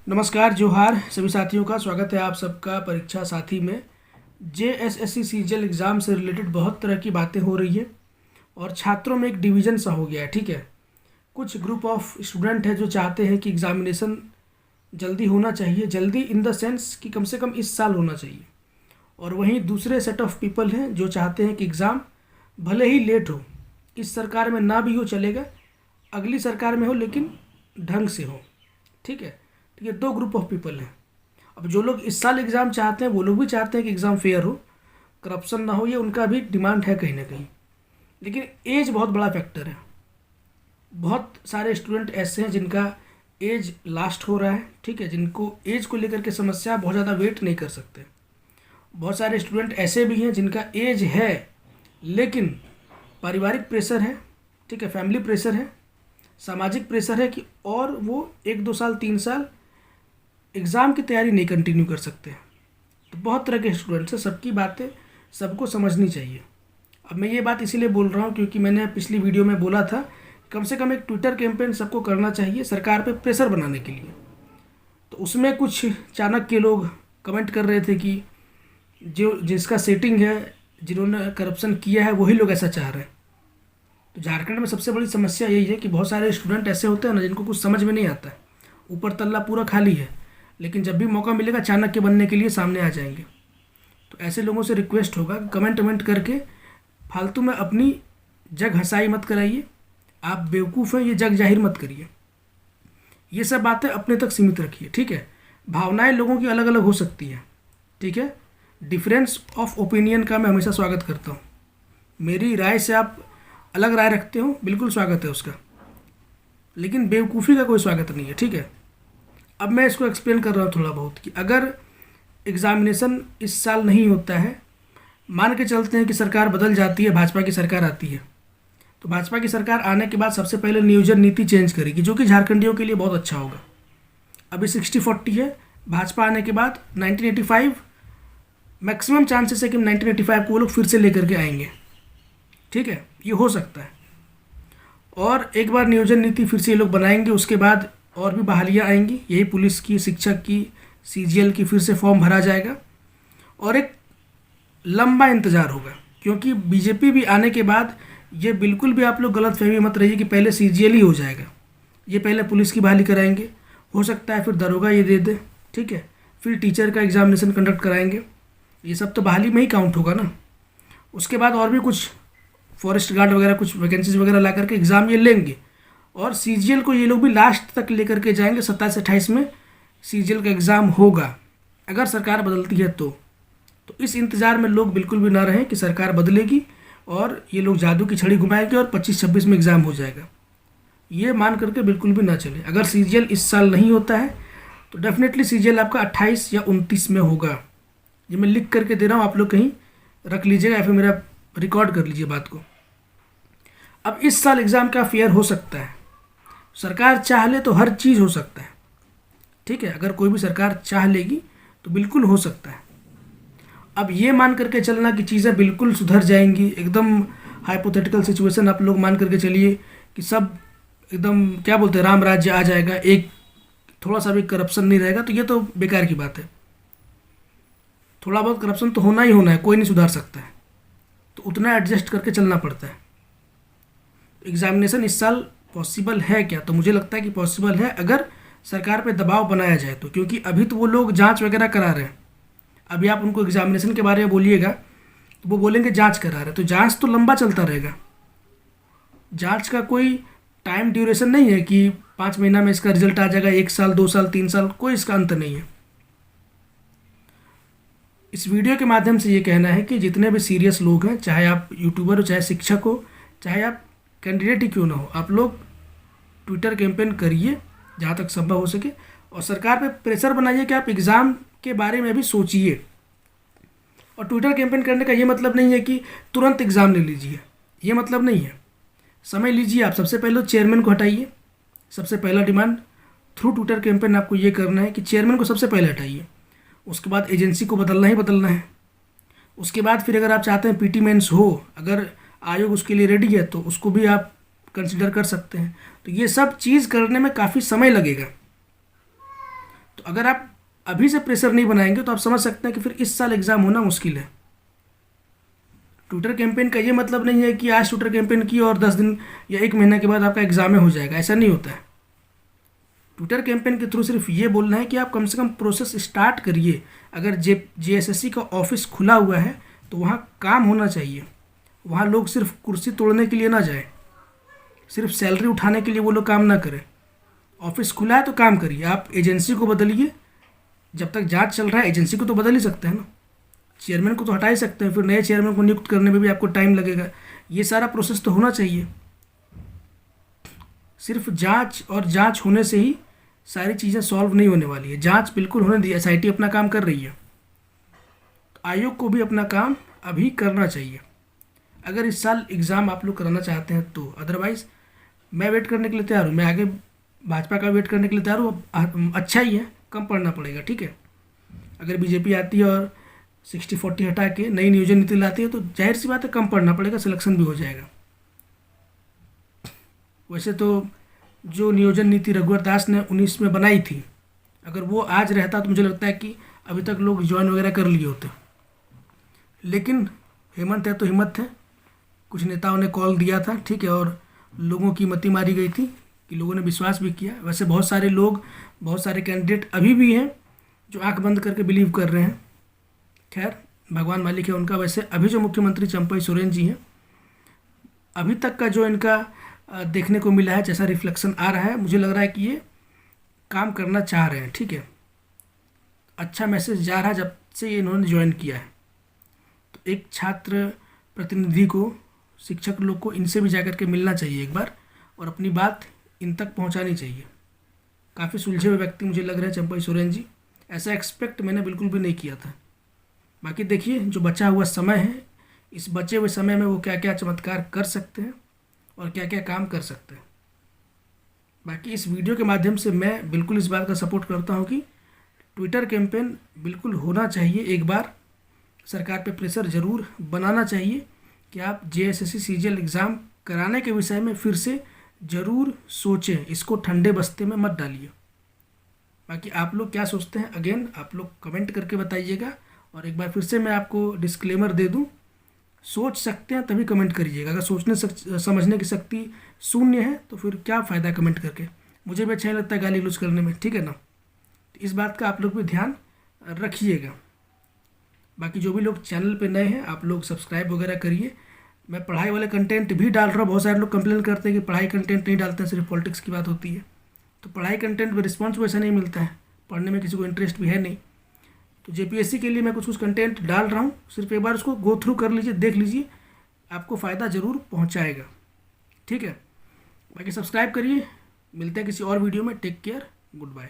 नमस्कार जोहार सभी साथियों का स्वागत है आप सबका परीक्षा साथी में। जेएसएससी सीजीएल एग्ज़ाम से रिलेटेड बहुत तरह की बातें हो रही है और छात्रों में एक डिवीज़न सा हो गया है। ठीक है, कुछ ग्रुप ऑफ स्टूडेंट है जो चाहते हैं कि एग्ज़ामिनेशन जल्दी होना चाहिए, जल्दी इन द सेंस कि कम से कम इस साल होना चाहिए। और वहीं दूसरे सेट ऑफ पीपल हैं जो चाहते हैं कि एग्ज़ाम भले ही लेट हो, इस सरकार में ना भी हो चलेगा, अगली सरकार में हो लेकिन ढंग से हो। ठीक है, तो ये दो ग्रुप ऑफ पीपल हैं। अब जो लोग इस साल एग्ज़ाम चाहते हैं वो लोग भी चाहते हैं कि एग्ज़ाम फेयर हो, करप्शन ना हो, ये उनका भी डिमांड है कहीं ना कहीं। लेकिन एज बहुत बड़ा फैक्टर है। बहुत सारे स्टूडेंट ऐसे हैं जिनका एज लास्ट हो रहा है। ठीक है, जिनको एज को लेकर के समस्या, बहुत ज़्यादा वेट नहीं कर सकते। बहुत सारे स्टूडेंट ऐसे भी हैं जिनका एज है लेकिन पारिवारिक प्रेशर है। ठीक है, फैमिली प्रेशर है, सामाजिक प्रेशर है कि और वो 1-2 साल 3 साल एग्ज़ाम की तैयारी नहीं कंटिन्यू कर सकते। तो बहुत तरह के स्टूडेंट्स हैं, सबकी बातें सबको समझनी चाहिए। अब मैं ये बात इसीलिए बोल रहा हूँ क्योंकि मैंने पिछली वीडियो में बोला था कम से कम एक ट्विटर कैंपेन सबको करना चाहिए सरकार पे प्रेशर बनाने के लिए। तो उसमें कुछ चाणक्य लोग कमेंट कर रहे थे कि जो जिसका सेटिंग है, जिन्होंने करप्शन किया है वही लोग ऐसा चाह रहे हैं। तो झारखंड में सबसे बड़ी समस्या यही है कि बहुत सारे स्टूडेंट ऐसे होते हैं ना जिनको कुछ समझ में नहीं आता है, ऊपर तल्ला पूरा खाली है, लेकिन जब भी मौका मिलेगा चाणक्य बनने के लिए सामने आ जाएंगे। तो ऐसे लोगों से रिक्वेस्ट होगा कि कमेंट वमेंट करके फालतू में अपनी जग हंसाई मत कराइए। आप बेवकूफ़ हैं ये जग जाहिर मत करिए। ये सब बातें अपने तक सीमित रखिए। ठीक है, भावनाएं लोगों की अलग अलग हो सकती हैं। ठीक है, डिफरेंस ऑफ ओपिनियन का मैं हमेशा स्वागत करता हूँ। मेरी राय से आप अलग राय रखते हो, बिल्कुल स्वागत है उसका, लेकिन बेवकूफ़ी का कोई स्वागत नहीं है। ठीक है, अब मैं इसको एक्सप्लेन कर रहा हूँ थोड़ा बहुत कि अगर एग्ज़ामिनेशन इस साल नहीं होता है, मान के चलते हैं कि सरकार बदल जाती है, भाजपा की सरकार आती है, तो भाजपा की सरकार आने के बाद सबसे पहले नियोजन नीति चेंज करेगी जो कि झारखंडियों के लिए बहुत अच्छा होगा। अभी 60-40 है, भाजपा आने के बाद 1985 मैक्सिमम चांसेस है कि 1985 को वो लोग फिर से लेकर के आएंगे। ठीक है, ये हो सकता है। और एक बार नियोजन नीति फिर से ये लोग बनाएंगे, उसके बाद और भी बहालियाँ आएंगी, यही पुलिस की, शिक्षक की, सीजीएल की, फिर से फॉर्म भरा जाएगा और एक लंबा इंतज़ार होगा। क्योंकि बीजेपी भी आने के बाद, ये बिल्कुल भी आप लोग गलत फहमी मत रहिए कि पहले सीजीएल ही हो जाएगा। ये पहले पुलिस की बहाली कराएंगे, हो सकता है फिर दरोगा ये दे दे। ठीक है, फिर टीचर का एग्ज़ामिनेशन कंडक्ट कराएंगे, ये सब तो बहाली में ही काउंट होगा ना। उसके बाद और भी कुछ फॉरेस्ट गार्ड वगैरह कुछ वैकेंसीज वगैरह ला करके एग्ज़ाम ये लेंगे और सीजीएल को ये लोग भी लास्ट तक लेकर के जाएंगे। 27-28 में सीजीएल का एग्ज़ाम होगा अगर सरकार बदलती है तो इस इंतज़ार में लोग बिल्कुल भी ना रहें कि सरकार बदलेगी और ये लोग जादू की छड़ी घुमाएंगे और 25-26 में एग्ज़ाम हो जाएगा। ये मान करके बिल्कुल भी ना चले। अगर सीजीएल इस साल नहीं होता है तो डेफिनेटली सीजीएल आपका 28 या 29 में होगा। ये मैं लिख करके दे रहा हूँ, आप लोग कहीं रख लीजिएगा या फिर मेरा रिकॉर्ड कर लीजिए बात को। अब इस साल एग्ज़ाम क्या फेयर हो सकता है? सरकार चाह ले तो हर चीज़ हो सकता है। ठीक है, अगर कोई भी सरकार चाह लेगी तो बिल्कुल हो सकता है। अब ये मान करके चलना कि चीज़ें बिल्कुल सुधर जाएंगी, एकदम हाइपोथेटिकल सिचुएशन आप लोग मान करके चलिए कि सब एकदम क्या बोलते हैं राम राज्य आ जाएगा, एक थोड़ा सा भी करप्शन नहीं रहेगा, तो ये तो बेकार की बात है। थोड़ा बहुत करप्शन तो होना ही होना है, कोई नहीं सुधार सकता है, तो उतना एडजस्ट करके चलना पड़ता है। एग्ज़ामिनेशन इस साल पॉसिबल है क्या? तो मुझे लगता है कि पॉसिबल है अगर सरकार पे दबाव बनाया जाए तो। क्योंकि अभी तो वो लोग जांच वगैरह करा रहे हैं। अभी आप उनको एग्ज़ामिनेशन के बारे में बोलिएगा तो वो बोलेंगे जांच करा रहे हैं, तो जांच तो लंबा चलता रहेगा। जांच का कोई टाइम ड्यूरेशन नहीं है कि 5 महीना में इसका रिजल्ट आ जाएगा, 1 साल 2 साल 3 साल, कोई इसका अंत नहीं है। इस वीडियो के माध्यम से ये कहना है कि जितने भी सीरियस लोग हैं, चाहे आप यूट्यूबर हो, चाहे शिक्षक हो, चाहे आप कैंडिडेट ही क्यों ना हो, आप लोग ट्विटर कैंपेन करिए जहाँ तक संभव हो सके और सरकार पे प्रेशर बनाइए कि आप एग्ज़ाम के बारे में भी सोचिए। और ट्विटर कैंपेन करने का ये मतलब नहीं है कि तुरंत एग्ज़ाम ले लीजिए, ये मतलब नहीं है। समय लीजिए। आप सबसे पहले चेयरमैन को हटाइए। सबसे पहला डिमांड थ्रू ट्विटर कैंपेन आपको ये करना है कि चेयरमैन को सबसे पहले हटाइए। उसके बाद एजेंसी को बदलना ही बदलना है। उसके बाद फिर अगर आप चाहते हैं पीटी मेंस हो, अगर आयोग उसके लिए रेडी है तो उसको भी आप कंसिडर कर सकते हैं। तो ये सब चीज़ करने में काफ़ी समय लगेगा। तो तो अगर आप अभी से प्रेशर नहीं बनाएंगे तो आप समझ सकते हैं कि फिर इस साल एग्ज़ाम होना मुश्किल है। ट्विटर कैंपेन का ये मतलब नहीं है कि आज ट्विटर कैंपेन की और 10 दिन या 1 महीना के बाद आपका एग्ज़ाम हो जाएगा, ऐसा नहीं होता है। ट्विटर कैंपेन के थ्रू सिर्फ ये बोलना है कि आप कम से कम प्रोसेस स्टार्ट करिए। अगर JSSC का ऑफिस खुला हुआ है तो वहाँ काम होना चाहिए। वहाँ लोग सिर्फ कुर्सी तोड़ने के लिए ना जाए, सिर्फ सैलरी उठाने के लिए वो लोग काम ना करें। ऑफिस खुला है तो काम करिए। आप एजेंसी को बदलिए, जब तक जांच चल रहा है एजेंसी को तो बदल ही सकते हैं ना, चेयरमैन को तो हटा ही सकते हैं, फिर नए चेयरमैन को नियुक्त करने में भी आपको टाइम लगेगा। ये सारा प्रोसेस तो होना चाहिए। सिर्फ जांच और जांच होने से ही सारी चीज़ें सॉल्व नहीं होने वाली है। जांच बिल्कुल होने दी, SIT अपना काम कर रही है, आयोग को भी अपना काम अभी करना चाहिए अगर इस साल एग्ज़ाम आप लोग कराना चाहते हैं तो। अदरवाइज़ मैं वेट करने के लिए तैयार हूँ, मैं आगे भाजपा का वेट करने के लिए तैयार हूँ। अच्छा ही है, कम पढ़ना पड़ेगा, ठीक है। अगर BJP आती है और 60-40 हटा के नई नियोजन नीति लाती है तो जाहिर सी बात है कम पढ़ना पड़ेगा, सिलेक्शन भी हो जाएगा। वैसे तो जो नियोजन नीति रघुवर दास ने 19 में बनाई थी, अगर वो आज रहता तो मुझे लगता है कि अभी तक लोग ज्वाइन वगैरह कर लिए होते। लेकिन हेमंत है तो हिम्मत है, कुछ नेताओं ने कॉल दिया था, ठीक है, और लोगों की मती मारी गई थी कि लोगों ने विश्वास भी किया। वैसे बहुत सारे लोग, बहुत सारे कैंडिडेट अभी भी हैं जो आंख बंद करके बिलीव कर रहे हैं। खैर, भगवान मालिक है उनका। वैसे अभी जो मुख्यमंत्री चंपई सोरेन जी हैं, अभी तक का जो इनका देखने को मिला है, जैसा रिफ्लेक्शन आ रहा है, मुझे लग रहा है कि ये काम करना चाह रहे हैं, ठीक है। अच्छा मैसेज जा रहा है जब से ये इन्होंने ज्वाइन किया है। तो एक छात्र प्रतिनिधि को, शिक्षक लोग को इनसे भी जाकर के मिलना चाहिए एक बार और अपनी बात इन तक पहुंचानी चाहिए। काफ़ी सुलझे हुए व्यक्ति मुझे लग रहे हैं चंपई सोरेन जी, ऐसा एक्सपेक्ट मैंने बिल्कुल भी नहीं किया था। बाकी देखिए, जो बचा हुआ समय है, इस बचे हुए समय में वो क्या क्या चमत्कार कर सकते हैं और क्या क्या काम कर सकते हैं। बाकी इस वीडियो के माध्यम से मैं बिल्कुल इस बात का सपोर्ट करता हूँ कि ट्विटर कैंपेन बिल्कुल होना चाहिए। एक बार सरकार पे प्रेशर ज़रूर बनाना चाहिए कि आप JSSC CGL एग्ज़ाम कराने के विषय में फिर से ज़रूर सोचें, इसको ठंडे बस्ते में मत डालिए। बाकी आप लोग क्या सोचते हैं, अगेन आप लोग कमेंट करके बताइएगा। और एक बार फिर से मैं आपको डिस्क्लेमर दे दूं, सोच सकते हैं तभी कमेंट करिएगा। अगर सोचने समझने की शक्ति शून्य है तो फिर क्या फ़ायदा कमेंट करके। मुझे भी अच्छा नहीं लगता गाली गलौज करने में, ठीक है ना। तो इस बात का आप लोग भी ध्यान रखिएगा। बाकी जो भी लोग चैनल पे नए हैं, आप लोग सब्सक्राइब वगैरह करिए। मैं पढ़ाई वाले कंटेंट भी डाल रहा हूँ। बहुत सारे लोग कंप्लेन करते हैं कि पढ़ाई कंटेंट नहीं डालते हैं, सिर्फ पॉलिटिक्स की बात होती है। तो पढ़ाई कंटेंट में रिस्पॉन्स वैसा नहीं मिलता है, पढ़ने में किसी को इंटरेस्ट भी है नहीं। तो JPSC के लिए मैं कुछ कुछ कंटेंट डाल रहा हूँ, सिर्फ एक बार उसको गो थ्रू कर लीजिए, देख लीजिए, आपको फ़ायदा ज़रूर पहुँचाएगा, ठीक है। बाकी सब्सक्राइब करिए। मिलते हैं किसी और वीडियो में। Take care, good bye.